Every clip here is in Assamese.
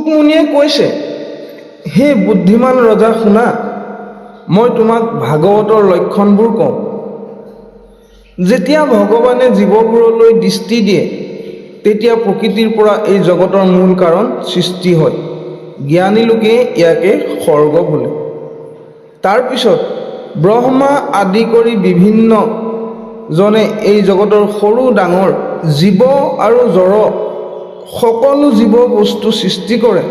শুকমুনিয়ে কৈছে, হে বুদ্ধিমান ৰজা শুনা, মই তোমাক ভাগৱতৰ লক্ষণবোৰ কওঁ। যেতিয়া ভগৱানে জীৱবোৰলৈ দৃষ্টি দিয়ে তেতিয়া প্ৰকৃতিৰ পৰা এই জগতৰ মূল কাৰণ সৃষ্টি হয়। জ্ঞানী লোকে ইয়াকে স্বৰ্গ বোলে। তাৰপিছত ব্ৰহ্মা আদি কৰি বিভিন্ন জনে এই জগতৰ সৰু ডাঙৰ জীৱ আৰু জড় সকলো জীৱ বস্তু সৃষ্টি কৰে,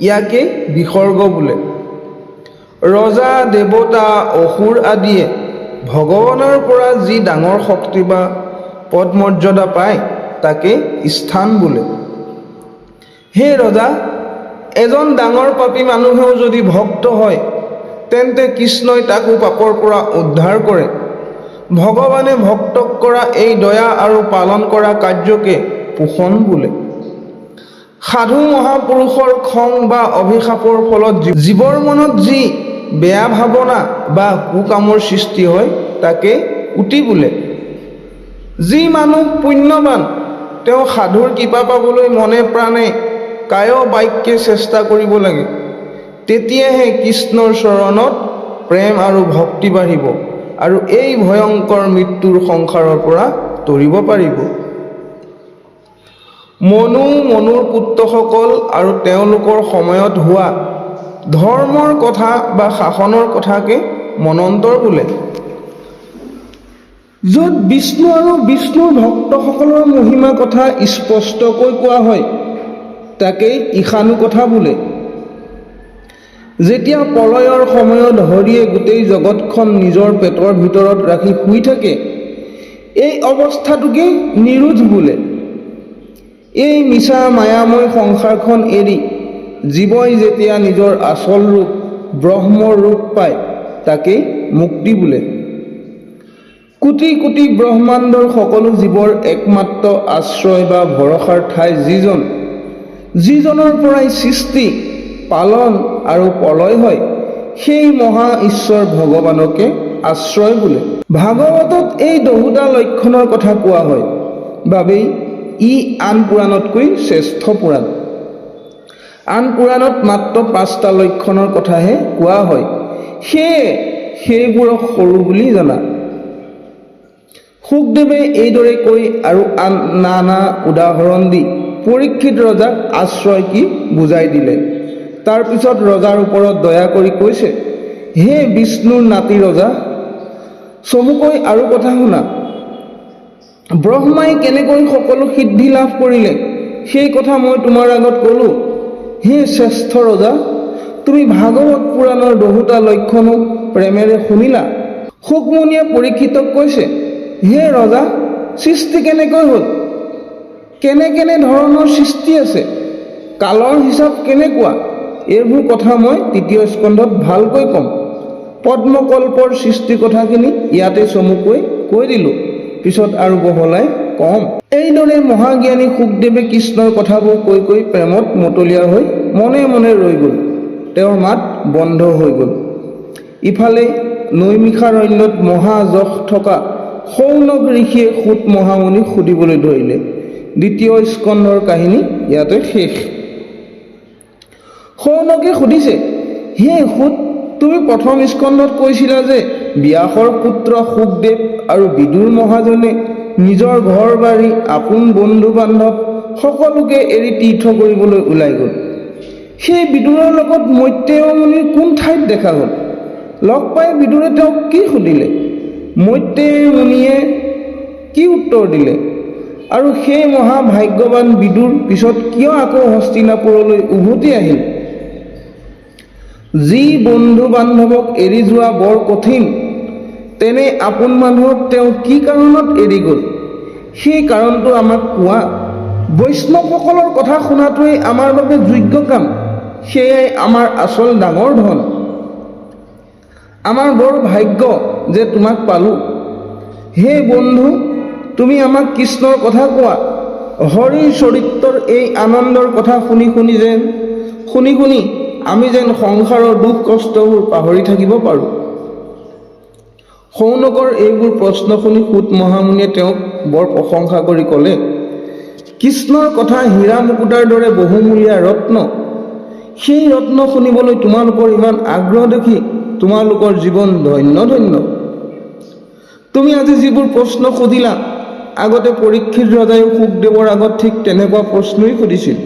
ইয়াকে বিসৰ্গ বোলে। ৰজা দেৱতা অসুৰ আদিয়ে ভগৱানৰ পৰা যি ডাঙৰ শক্তি বা পদ মৰ্যাদা পায় তাকে স্থান বোলে। হে ৰজা, এজন ডাঙৰ পাপী মানুহেও যদি ভক্ত হয় তেন্তে কৃষ্ণই তাকো পাপৰ পৰা উদ্ধাৰ কৰে। ভগৱানে ভক্তক কৰা এই দয়া আৰু পালন কৰা কাৰ্যকে পোষণ বোলে। সাধু মহাপুৰুষৰ খং বা অভিশাপৰ ফলত জীৱৰ মনত যি বেয়া ভাৱনা বা কুকামৰ সৃষ্টি হয় তাকে কুটি বোলে। যি মানুহ পুণ্যৱান তেওঁ সাধুৰ কৃপা পাবলৈ মনে প্ৰাণে কায় বাক্যে চেষ্টা কৰিব লাগে। তেতিয়াহে কৃষ্ণৰ চৰণত প্ৰেম আৰু ভক্তি বাঢ়িব আৰু এই ভয়ংকৰ মৃত্যুৰ সংসাৰৰ পৰা তৰিব পাৰিব। মনুৰ পুত্ৰসকল আৰু তেওঁলোকৰ সময়ত হোৱা ধৰ্মৰ কথা বা শাসনৰ কথাকে মনন্তৰ বোলে। য'ত বিষ্ণু আৰু বিষ্ণুৰ ভক্তসকলৰ মহিমা কথা স্পষ্টকৈ কোৱা হয় তাকেই ঈশানু কথা বোলে। যেতিয়া প্ৰলয়ৰ সময়ত হৰিয়ে গোটেই জগতখন নিজৰ পেটৰ ভিতৰত ৰাখি শুই থাকে, এই অৱস্থাটোকে নিৰোধ বোলে। এই মিছা মায়াময় সংসাৰখন এৰি জীৱই যেতিয়া নিজৰ আচল ৰূপ ব্ৰহ্মৰ ৰূপ পায় তাকেই মুক্তি বোলে। কোটি কোটি ব্ৰহ্মাণ্ডৰ সকলো জীৱৰ একমাত্ৰ আশ্ৰয় বা ভৰসাৰ ঠাই যিজনৰ পৰাই সৃষ্টি পালন আৰু প্ৰলয় হয়, সেই মহা ঈশ্বৰ ভগৱানকে আশ্ৰয় বোলে। ভাগৱতত এই দহোটা লক্ষণৰ কথা কোৱা হয় বাবেই ই আন পুৰাণতকৈ শ্ৰেষ্ঠ পুৰাণ। আন পুৰাণত মাত্ৰ 5টা লক্ষণৰ কথাহে কোৱা হয়, সেয়ে সেইবোৰক সৰু বুলি জনা। শুকদেৱে এইদৰে কৈ আৰু আন নানা উদাহৰণ দি পৰীক্ষিত ৰজাক আশ্ৰয় কি বুজাই দিলে। তাৰপিছত ৰজাৰ ওপৰত দয়া কৰি কৈছে, হে বিষ্ণুৰ নাতি ৰজা, চমুকৈ আৰু কথা শুনা। ব্ৰহ্মাই কেনেকৈ সকলো সিদ্ধি লাভ কৰিলে সেই কথা মই তোমাৰ আগত ক'লোঁ। হে শ্ৰেষ্ঠ ৰজা, তুমি ভাগৱত পুৰাণৰ দহোটা লক্ষণো প্ৰেমেৰে শুনিলা। শুকমুনিয়ে পৰীক্ষিতক কৈছে, হে ৰজা, সৃষ্টি কেনেকৈ হ'ল? কেনে ধৰণৰ সৃষ্টি আছে? কালৰ হিচাপ কেনেকুৱা? এইবোৰ কথা মই 3য় স্কন্ধত ভালকৈ ক'ম। পদ্মকল্পৰ সৃষ্টিৰ কথাখিনি ইয়াতে চমুকৈ কৈ দিলোঁ, পিছত আৰু বহলাই ক'ম। এইদৰে মহাজ্ঞানী শুকদেৱে কৃষ্ণৰ কথাবোৰ কৈ কৈ প্ৰেমত মতলীয়া হৈ মনে মনে ৰৈ গ'ল। তেওঁৰ মাত বন্ধ হৈ গ'ল। ইফালে নৈমিষাৰণ্যত মহাযশ থকা শৌনক ঋষিয়ে সূত মহামুনিক সুধিবলৈ ধৰিলে। 2য় স্কন্ধৰ কাহিনী ইয়াতে শেষ। শৌনকে সুধিছে, হে সূত, তুমি 1ম স্কন্ধত কৈছিলা যে ব্যাসৰ পুত্ৰ শুকদেৱ আৰু বিদুৰ মহাজনে নিজৰ ঘৰ বাৰী আপোন বন্ধু বান্ধৱ সকলোকে এৰি তীৰ্থ কৰিবলৈ ওলাই গ'ল। সেই বিদুৰৰ লগত মৈত্ৰেয় মুনিৰ কোন ঠাইত দেখা হ'ল? লগ পাই বিদুৰে তেওঁক কি সুধিলে? মৈত্ৰেয় মুনিয়ে কি উত্তৰ দিলে? আৰু সেই মহাভাগ্যৱান বিদুৰ পিছত কিয় আকৌ হস্তিনাপুৰলৈ উভতি আহিল? যি বন্ধু বান্ধৱক এৰি যোৱা বৰ কঠিন, তেনে আপোন মানুহক তেওঁ কি কাৰণত এৰি গ'ল সেই কাৰণটো আমাক কোৱা। বৈষ্ণৱসকলৰ কথা শুনাটোৱেই আমাৰ বাবে যোগ্য কাম, সেয়াই আমাৰ আচল ডাঙৰ ধন। আমাৰ বৰ ভাগ্য যে তোমাক পালোঁ। হে বন্ধু, তুমি আমাক কৃষ্ণৰ কথা কোৱা। হৰিৰ চৰিত্ৰৰ এই আনন্দৰ কথা শুনি আমি যেন সংসাৰৰ দুখ কষ্টবোৰ পাহৰি থাকিব পাৰোঁ। শৌনকৰ এইবোৰ প্ৰশ্ন শুনি সূত মহামুনিয়ে তেওঁক বৰ প্ৰশংসা কৰি ক'লে, কৃষ্ণৰ কথা হীৰা মুকুতাৰ দৰে বহুমূলীয়া ৰত্ন। সেই ৰত্ন শুনিবলৈ তোমালোকৰ ইমান আগ্ৰহ দেখি তোমালোকৰ জীৱন ধন্য ধন্য। তুমি আজি যিবোৰ প্ৰশ্ন সুধিলা, আগতে পৰীক্ষিত ৰজাইও শুকদেৱৰ আগত ঠিক তেনেকুৱা প্ৰশ্নই সুধিছিল।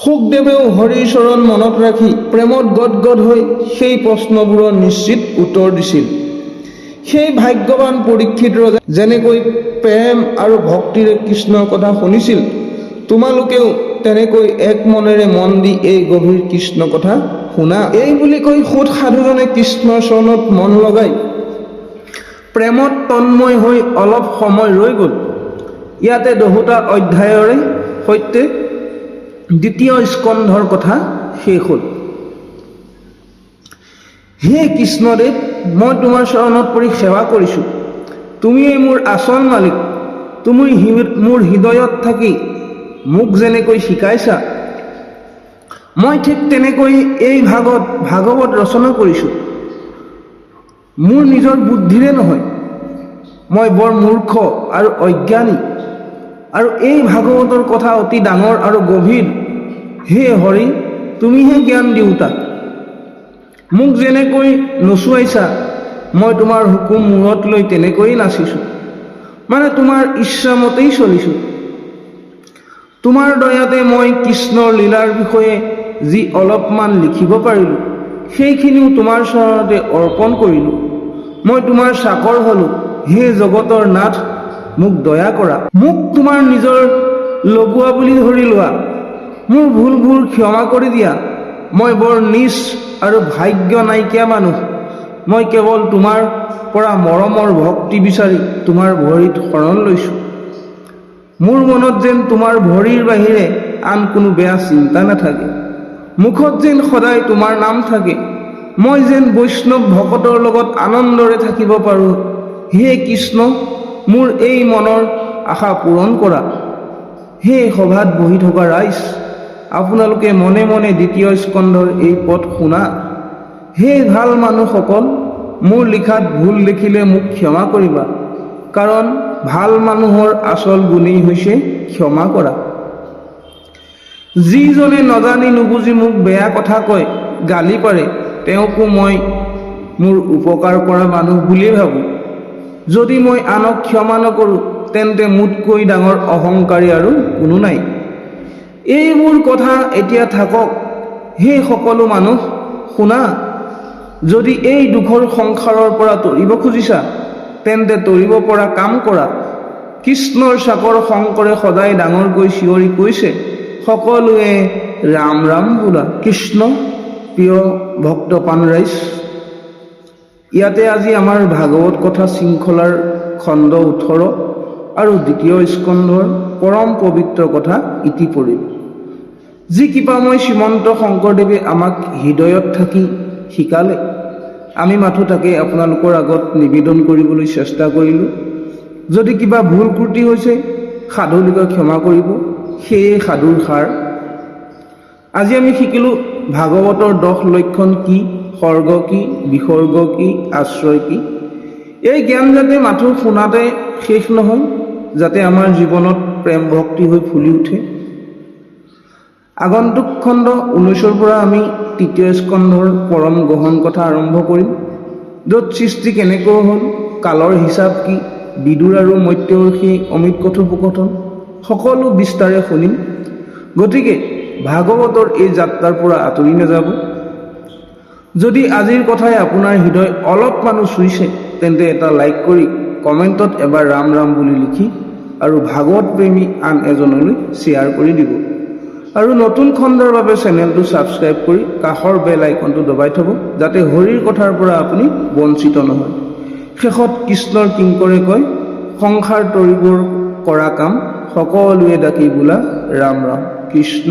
শুকদেৱেও হৰিৰ চৰণ মনত ৰাখি প্ৰেমত গদগদ হৈ সেই প্ৰশ্নবোৰৰ নিশ্চিত উত্তৰ দিছিল। সেই ভাগ্যৱান পৰীক্ষিত ৰজাই যেনেকৈ প্ৰেম আৰু ভক্তিৰে কৃষ্ণৰ কথা শুনিছিল, তোমালোকেও তেনেকৈ এক মনেৰে মন দি এই গভীৰ কৃষ্ণ কথা শুনা। এই বুলি কৈ সুত সাধুজনে কৃষ্ণৰ চৰণত মন লগাই প্ৰেমত তন্ময় হৈ অলপ সময় ৰৈ গ'ল। ইয়াতে 10টা অধ্যায়ৰে সৈতে দ্বিতীয় স্কন্ধৰ কথা শেষ হ'ল। হে কৃষ্ণদেৱ, মই তোমাৰ চৰণত পৰি সেৱা কৰিছোঁ। তুমিয়েই মোৰ আচল মালিক। তুমি মোৰ হৃদয়ত থাকি মোক যেনেকৈ শিকাইছা, মই ঠিক তেনেকৈ এই ভাগৱত ৰচনা কৰিছোঁ। মোৰ নিজৰ বুদ্ধিৰে নহয়, মই বৰ মূৰ্খ আৰু অজ্ঞানী, আৰু এই ভাগৱতৰ কথা অতি ডাঙৰ আৰু গভীৰ। হে হৰি, তুমিহে জ্ঞান দিওঁতা। মোক যেনেকৈ নচুৱাইছা, মই তোমাৰ হুকুম মূৰত লৈ তেনেকৈয়ে নাচিছোঁ, মানে তোমাৰ ইচ্ছামতেই চলিছোঁ। তোমাৰ দয়াতে মই কৃষ্ণৰ লীলাৰ বিষয়ে যি অলপমান লিখিব পাৰিলোঁ, সেইখিনিও তোমাৰ চৰণতে অৰ্পণ কৰিলোঁ। মই তোমাৰ চাকৰ হ'লোঁ। হে জগতৰ নাথ, মোক দয়া কৰা। মোক তোমাৰ নিজৰ লগোৱা বুলি ধৰি লোৱা। মোৰ ভুলবোৰ ক্ষমা কৰি দিয়া। মই বৰ নীচ আৰু ভাগ্য নাইকিয়া মানুহ। মই কেৱল তোমাৰ পৰা মৰমৰ ভক্তি বিচাৰি তোমাৰ ভৰিত শৰণ লৈছোঁ। মোৰ মনত যেন তোমাৰ ভৰিৰ বাহিৰে আন কোনো বেয়া চিন্তা নাথাকে। মুখত যেন সদায় তোমাৰ নাম থাকে। মই যেন বৈষ্ণৱ ভকতৰ লগত আনন্দৰে থাকিব পাৰোঁ। হে কৃষ্ণ, মোৰ এই মনৰ আশা পূৰণ কৰা। হে সভাত বহি থকা ৰাইজ, আপোনালোকে মনে মনে দ্বিতীয় স্কন্ধৰ এই পদ শুনা। হে ভাল মানুহসকল, মোৰ লিখাত ভুল দেখিলে মোক ক্ষমা কৰিবা, কাৰণ ভাল মানুহৰ আচল গুণেই হৈছে ক্ষমা কৰা। যিজনে নজানি নুবুজি মোক বেয়া কথা কয়, গালি পাৰে, তেওঁকো মই মোৰ উপকাৰ কৰা মানুহ বুলিয়েই ভাবোঁ। যদি মই আনক ক্ষমা নকৰোঁ, তেন্তে মোতকৈ ডাঙৰ অহংকাৰী আৰু কোনো নাই। এইবোৰ কথা এতিয়া থাকক। হে সকলো মানুহ, শুনা। যদি এই দুখৰ সংসাৰৰ পৰা তৰিব খুজিছা, তেন্তে তৰিব পৰা কাম কৰা। কৃষ্ণৰ চাকৰ শংকৰে সদায় ডাঙৰকৈ চিঞৰি কৈছে, সকলোৱে ৰাম ৰাম বোলা। কৃষ্ণ প্ৰিয় ভক্ত প্ৰাণ ৰাইজ, ইয়াতে আজি আমাৰ ভাগৱত কথা শৃংখলাৰ খণ্ড 18 আৰু দ্বিতীয় স্কন্ধৰ পৰম পবিত্ৰ কথা ইতি পৰিল। যি কৃপাময় শ্ৰীমন্ত শংকৰদেৱে আমাক হৃদয়ত থাকি শিকালে, আমি মাথো তাকে আপোনালোকৰ আগত নিবেদন কৰিবলৈ চেষ্টা কৰিলোঁ। যদি কিবা ভুল ত্ৰুটি হৈছে, সাধুলোকে ক্ষমা কৰিব। সেয়ে সাধুৰ সাৰ। আজি আমি শিকিলোঁ ভাগৱতৰ 10 লক্ষণ কি, সৰ্গ কি, বিসৰ্গ কি, আশ্ৰয় কি। এই জ্ঞান যাতে মাথো শুনাতে শেষ নহয়, যাতে আমাৰ জীৱনত প্ৰেম ভক্তি হৈ ফুলি উঠে। আগন্তুক খণ্ড 19ৰ পৰা আমি তৃতীয় স্কন্ধৰ পৰম গহন কথা আৰম্ভ কৰিম, য'ত সৃষ্টি কেনেকৈ হ'ল, কালৰ হিচাপ কি, বিদুৰ আৰু মৰ্ত্যৰ্ষি অমিত কথোপকথন সকলো বিস্তাৰে শুনিম। গতিকে ভাগৱতৰ এই যাত্ৰাৰ পৰা আঁতৰি নাযাব। যদি আজিৰ কথাই আপোনাৰ হৃদয় অলপমানো চুইছে, তেন্তে এটা লাইক কৰি কমেণ্টত এবাৰ ৰাম ৰাম বুলি লিখি আৰু ভাগৱত প্ৰেমী আন এজনলৈ শ্বেয়াৰ কৰি দিব। আৰু নতুন খণ্ডৰ বাবে চেনেলটো ছাবস্ক্ৰাইব কৰি কাষৰ বেল আইকনটো দবাই থ'ব, যাতে হৰিৰ কথাৰ পৰা আপুনি বঞ্চিত নহয়। শেষত কৃষ্ণৰ কিংকৰে কয়, সংসাৰ তৰিবৰ কৰা কাম সকলোৱে ডাকি বোলা ৰাম ৰাম। কৃষ্ণ,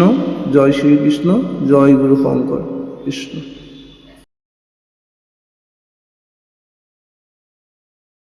জয় শ্ৰীকৃষ্ণ, জয় গুৰু শংকৰ। কৃষ্ণ।